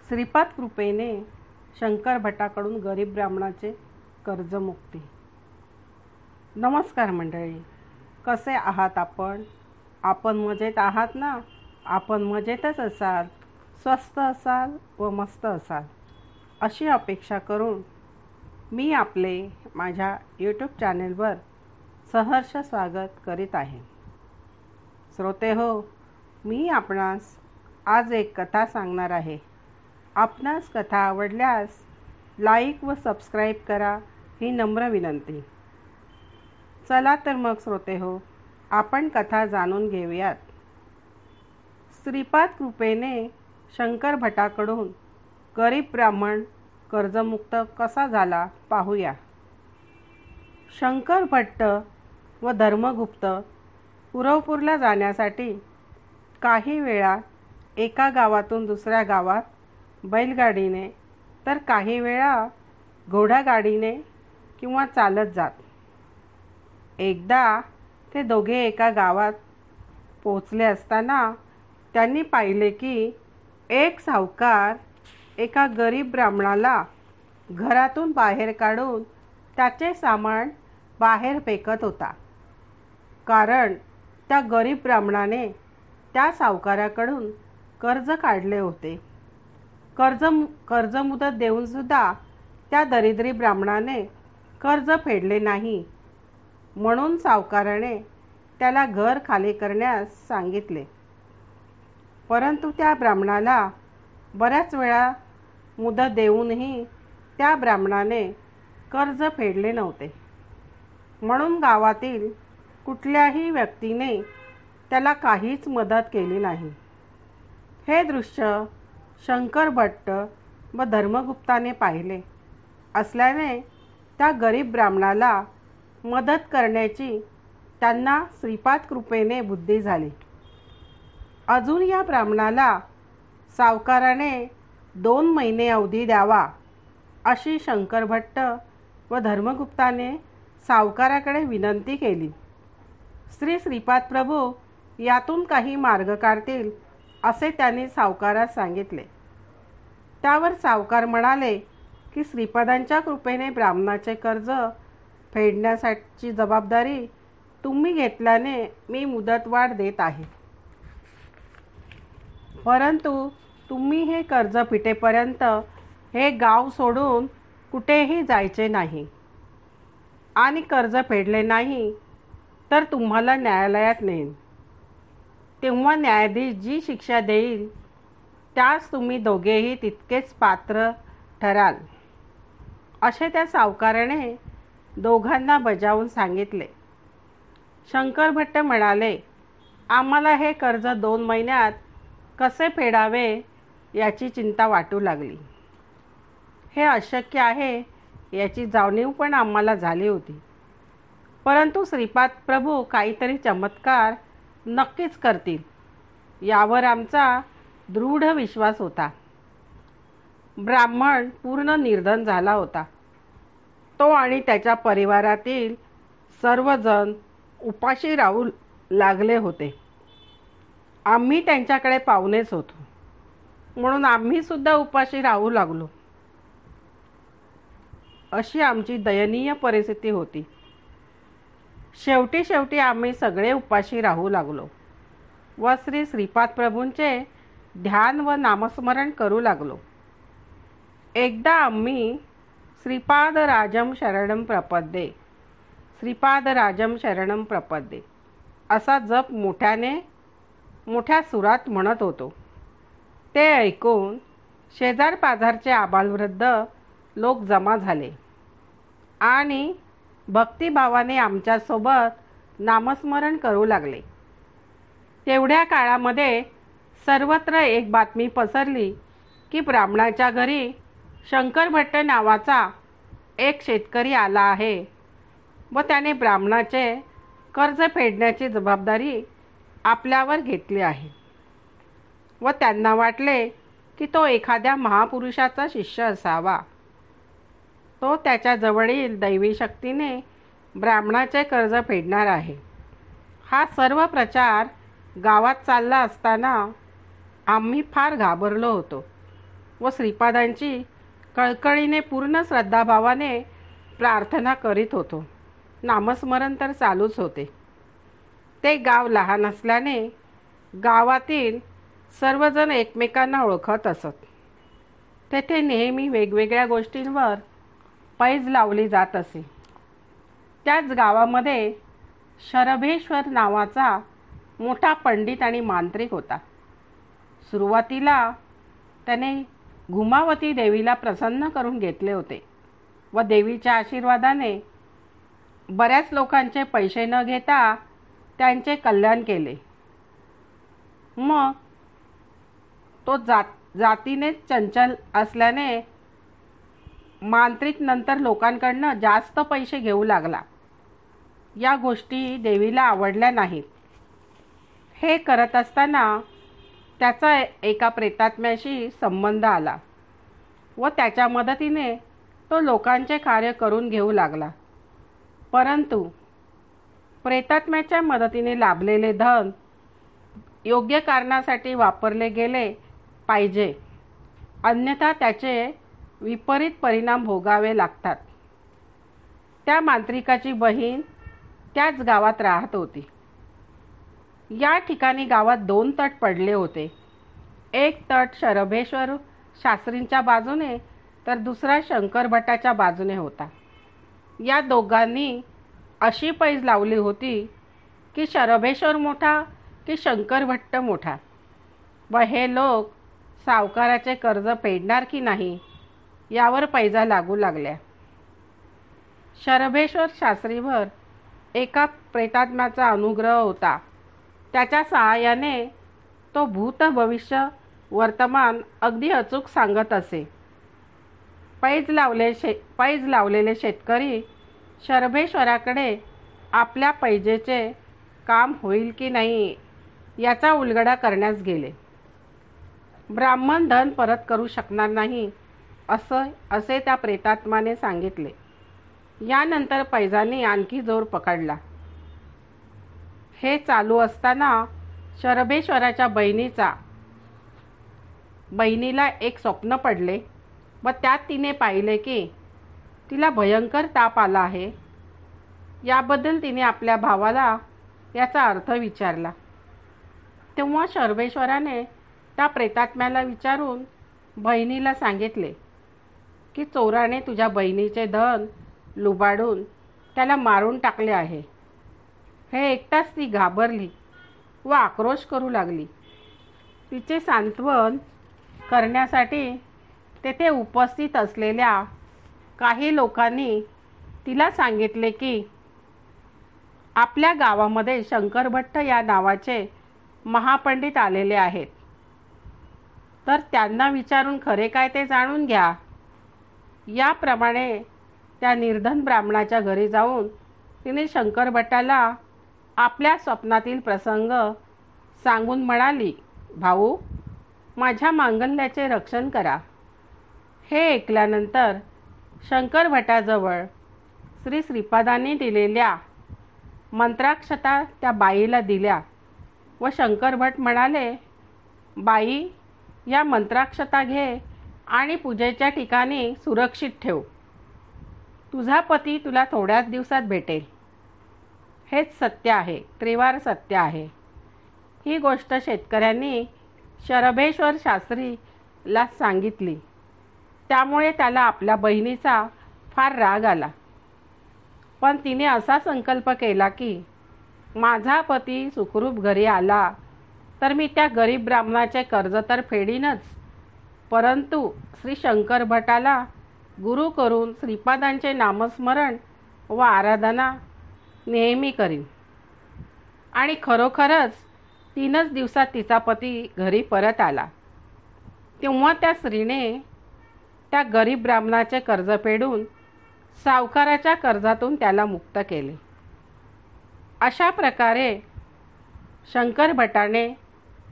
श्रीपाद कृपेने शंकर भटाकडून गरीब ब्राह्मणाचे कर्जमुक्ती. नमस्कार मंडळी, कसे आहात आपण? आपण मजेत आहात ना? आपण मजेतच असाल, स्वस्थ असाल व मस्त असाल अशी अपेक्षा करून मी आपले माझ्या यूट्यूब चॅनेलवर सहर्ष स्वागत करीत आहे. श्रोते हो, मी आपणास आज एक कथा सांगणार आहे. आपणास कथा आवडल्यास लाईक व सबस्क्राईब करा ही नम्र विनंती. चला तर मग श्रोते हो, आपण कथा जाणून घेऊयात. श्रीपाद कृपेने शंकर भटाकडून गरीब ब्राह्मण कर्जमुक्त कसा झाला पाहूया. शंकर भट्ट व धर्मगुप्त पुरवपूरला जाण्यासाठी काही वेळा एका गावातून दुसऱ्या गावात बैलगाडीने तर काही वेळा घोडागाडीने किंवा चालत जात. एकदा ते दोघे एका गावात पोचले असताना त्यांनी पाहिले की एक सावकार एका गरीब ब्राह्मणाला घरातून बाहेर काढून त्याचे सामान बाहेर फेकत होता. कारण त्या गरीब ब्राह्मणाने त्या सावकाराकडून कर्ज काढले होते. कर्ज मुदत देऊनसुद्धा त्या दरिद्री ब्राह्मणाने कर्ज फेडले नाही, म्हणून सावकाराने त्याला घर खाली करण्यास सांगितले. परंतु त्या ब्राह्मणाला बऱ्याच वेळा मुदत देऊनही त्या ब्राह्मणाने कर्ज फेडले नव्हते, म्हणून गावातील कुठल्याही व्यक्तीने त्याला काहीच मदत केली नाही. हे दृश्य शंकर भट्ट व धर्मगुप्ताने पाहिले असल्याने त्या गरीब ब्राह्मणाला मदत करण्याची त्यांना श्रीपाद कृपेने बुद्धी झाली. अजून या ब्राह्मणाला सावकाराने 2 महिने अवधी द्यावा अशी शंकर भट्ट व धर्मगुप्ताने सावकाराकडे विनंती केली. श्रीपाद प्रभू यातून काही मार्ग काढतील असे त्यांनी सावकारास सांगितले. त्यावर सावकार म्हणाले की श्रीपादांच्या कृपेने ब्राह्मणाचे कर्ज फेडण्याची जबाबदारी तुम्ही घेतल्याने मी मुदतवाढ देत आहे. परंतु तुम्ही हे कर्ज फिटेपर्यंत हे गाव सोडून कुठेही जायचे नाही आणि कर्ज फेडले नाही तर तुम्हाला न्यायालयात नेईन. तेव्हा न्यायाधीश जी शिक्षा देईल त्यास तुम्ही दोघेही तितकेच पात्र ठराल असे त्या सावकाराने दोघांना बजावून सांगितले. शंकर भट्ट म्हणाले, आम्हाला हे कर्ज 2 महिन्यात कसे फेडावे याची चिंता वाटू लागली. हे अशक्य आहे याची जाणीव पण आम्हाला झाली होती. परंतु श्रीपाद प्रभू काहीतरी चमत्कार नक्कीच करतील यावर आमचा दृढ विश्वास होता. ब्राह्मण पूर्ण निर्धन झाला होता. तो आणि त्याच्या परिवारातील सर्वजण उपाशी राहू लागले होते. आम्ही त्यांच्याकडे पाहुणेच होतो, म्हणून आम्ही सुद्धा उपाशी राहू लागलो. अशी आमची दयनीय परिस्थिती होती. शेवटी आम्ही सगळे उपाशी राहू लागलो व श्रीपाद प्रभूंचे ध्यान व नामस्मरण करू लागलो. एकदा आम्ही श्रीपाद राजम शरणम प्रपद्ये, श्रीपाद राजम शरणम प्रपद्ये असा जप मोठ्या सुरात म्हणत होतो. ते ऐकून शेजार पाजारचे आबालवृद्ध लोक जमा झाले आणि भक्तिभावाने आमच्यासोबत नामस्मरण करू लागले. तेवढ्या काळामध्ये सर्वत्र एक बातमी पसरली की ब्राह्मणाच्या घरी शंकर भट्ट नावाचा एक शेतकरी आला आहे व त्याने ब्राह्मणाचे कर्ज फेडण्याची जबाबदारी आपल्यावर घेतली आहे व त्यांना वाटले की तो एखाद्या महापुरुषाचा शिष्य असावा. तो त्याच्या जवळील दैवी शक्तीने ब्राह्मणाचे कर्ज फेडणार आहे. हा सर्व प्रचार गावात चालला असताना आम्ही फार घाबरलो होतो. व श्रीपादांची कळकळीने पूर्ण श्रद्धाभावाने प्रार्थना करीत होतो. नामस्मरण तर चालूच होते. ते गाव लहान असल्याने गावातील सर्वजण एकमेकांना ओळखत असत. तेथे नेहमी वेगवेगळ्या गोष्टींवर पैज लावली जात असे. त्याच गावामध्ये शरभेश्वर नावाचा मोठा पंडित आणि मांत्रिक होता. सुरुवातीला त्याने घुमावती देवीला प्रसन्न करून घेतले होते व देवीच्या आशीर्वादाने बऱ्याच लोकांचे पैसे न घेता त्यांचे कल्याण केले. मग तो जातीनेच चंचल असल्याने मांत्रिक नंतर लोकांकडनं जास्त पैसे घेऊ लागला. या गोष्टी देवीला आवडल्या नाहीत. हे करत असताना त्याचा एका प्रेतात्म्याशी संबंध आला व त्याच्या मदतीने तो लोकांचे कार्य करून घेऊ लागला. परंतु प्रेतात्म्याच्या मदतीने लाभलेले धन योग्य कारणासाठी वापरले गेले पाहिजे, अन्यथा त्याचे विपरीत परिणाम भोगावे लागतात. त्या मांत्रिकाची बहीण त्याच गावात राहत होती. या ठिकाणी गावात 2 तट पडले होते. एक तट शरभेश्वर शास्त्रींच्या बाजूने तर दुसरा शंकर भटाच्या बाजूने होता. या दोघांनी अशी पैज लावली होती की शरभेश्वर मोठा की शंकर भट्ट मोठा व हे लोक सावकाराचे कर्ज फेडणार की नाही यावर पैजा लागू लागल्या. शरभेश्वर शास्त्रीवर एका प्रेतात्म्याचा अनुग्रह होता. त्याच्या सहाय्याने तो भूत भविष्य वर्तमान अगदी अचूक सांगत असे. पैज लावलेले शेतकरी शरभेश्वराकडे आपल्या पैजेचे काम होईल की नाही याचा उलगडा करण्यास गेले. ब्राह्मण धन परत करू शकणार नाही असे त्या प्रेतात्माने सांगितले. यानंतर पैजाने आणखी जोर पकडला. हे चालू असताना शरभेश्वराच्या बहिणीला एक स्वप्न पडले व त्यात तिने पाहिले की तिला भयंकर ताप आला आहे. याबद्दल तिने आपल्या भावाला याचा अर्थ विचारला. तेव्हा शरभेश्वराने त्या प्रेतात्म्याला विचारून बहिणीला सांगितले की चोराने तुझ्या बहिणीचे धन लुबाडून त्याला मारून टाकले आहे. हे ऐकताच ती घाबरली व आक्रोश करू लागली. तिचे सांत्वन करण्यासाठी तेथे उपस्थित असलेल्या काही लोकांनी तिला सांगितले की आपल्या गावामध्ये शंकर भट्ट या नावाचे महापंडित आलेले आहेत, तर त्यांना विचारून खरे काय ते जाणून घ्या. याप्रमाणे त्या निर्धन ब्राह्मणाच्या घरी जाऊन तिने शंकर भट्टाला आपल्या स्वप्नातील प्रसंग सांगून म्हणाली, भाऊ, माझ्या मांगल्याचे रक्षण करा. हे ऐकल्यानंतर शंकर भटाजवळ श्रीपादांनी दिलेल्या मंत्राक्षता त्या बाईला दिल्या व शंकर भट म्हणाले, बाई, या मंत्राक्षता घे आणि पूजेच्या ठिकाणी सुरक्षित ठेव. तुझा पती तुला थोड्याच दिवसात भेटेल. हेच सत्य आहे, त्रिवार सत्य आहे. ही गोष्ट शेतकऱ्यांनी शरभेश्वर शास्त्रीला सांगितली. त्यामुळे त्याला आपल्या बहिणीचा फार राग आला. पण तिने असा संकल्प केला की माझा पती सुखरूप घरी आला तर मी त्या गरीब ब्राह्मणाचे कर्ज तर फेडीनच, परंतु श्री शंकर भटाला गुरु करून श्रीपादांचे नामस्मरण व आराधना नेहमी करीन. आणि खरोखरच 3च दिवसात तिचा पती घरी परत आला. तेव्हा त्या स्त्रीने त्या गरीब ब्राह्मणाचे कर्ज फेडून सावकाराच्या कर्जातून त्याला मुक्त केले. अशा प्रकारे शंकर भटाने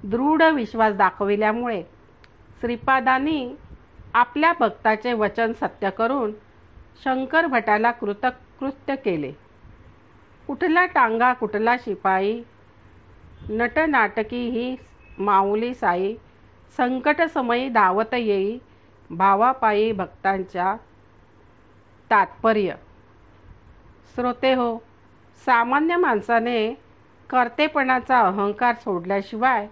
दृढ विश्वास दाखविल्यामुळे श्रीपादांनी आपल्या भक्ताचे वचन सत्य करून शंकर भटाला कृत्य केले. कुठला टांगा कुठला शिपाई, नटनाटकी ही माऊली साई, संकट समयी धावत येई, भावापायी भक्तांच्या तात्पर्य. श्रोते हो, सामान्य माणसाने कर्तेपणाचा अहंकार सोडल्याशिवाय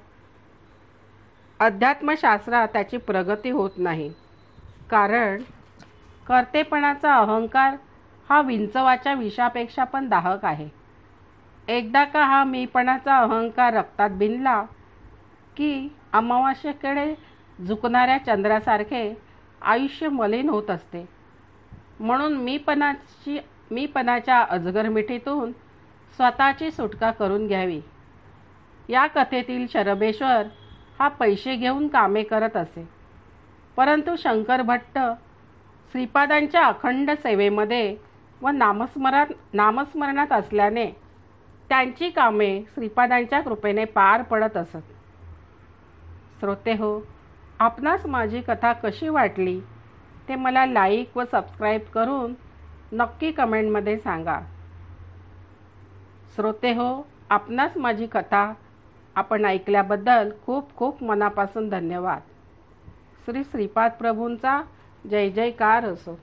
अध्यात्मशास्त्रात त्याची प्रगती होत नाही. कारण कर्तेपणाचा अहंकार हा विंचवाच्या विषापेक्षा पण दाहक आहे. एकदा का हा मीपणाचा अहंकार रक्तात भिनला की अमावास्येकडे झुकणाऱ्या चंद्रासारखे आयुष्य मलिन होत असते. म्हणून मीपणाच्या अजगर मिठीतून स्वतःची सुटका करून घ्यावी. या कथेतील शरभेश्वर हा पैसे घेऊन कामे करत असे, परंतु शंकर भट्ट श्रीपादांच्या अखंड सेवेमध्ये व नामस्मरणात असल्याने त्यांची कामे श्रीपादांच्या कृपेने पार पडत असत. श्रोते हो, आपणास माझी कथा कशी वाटली ते मला लाईक व सबस्क्राईब करून नक्की कमेंटमध्ये सांगा. श्रोते हो, आपणास माझी कथा आपण ऐकल्याबद्दल खूप खूप मनापासून धन्यवाद. श्री श्रीपाद प्रभूंचा जय जयकार असो.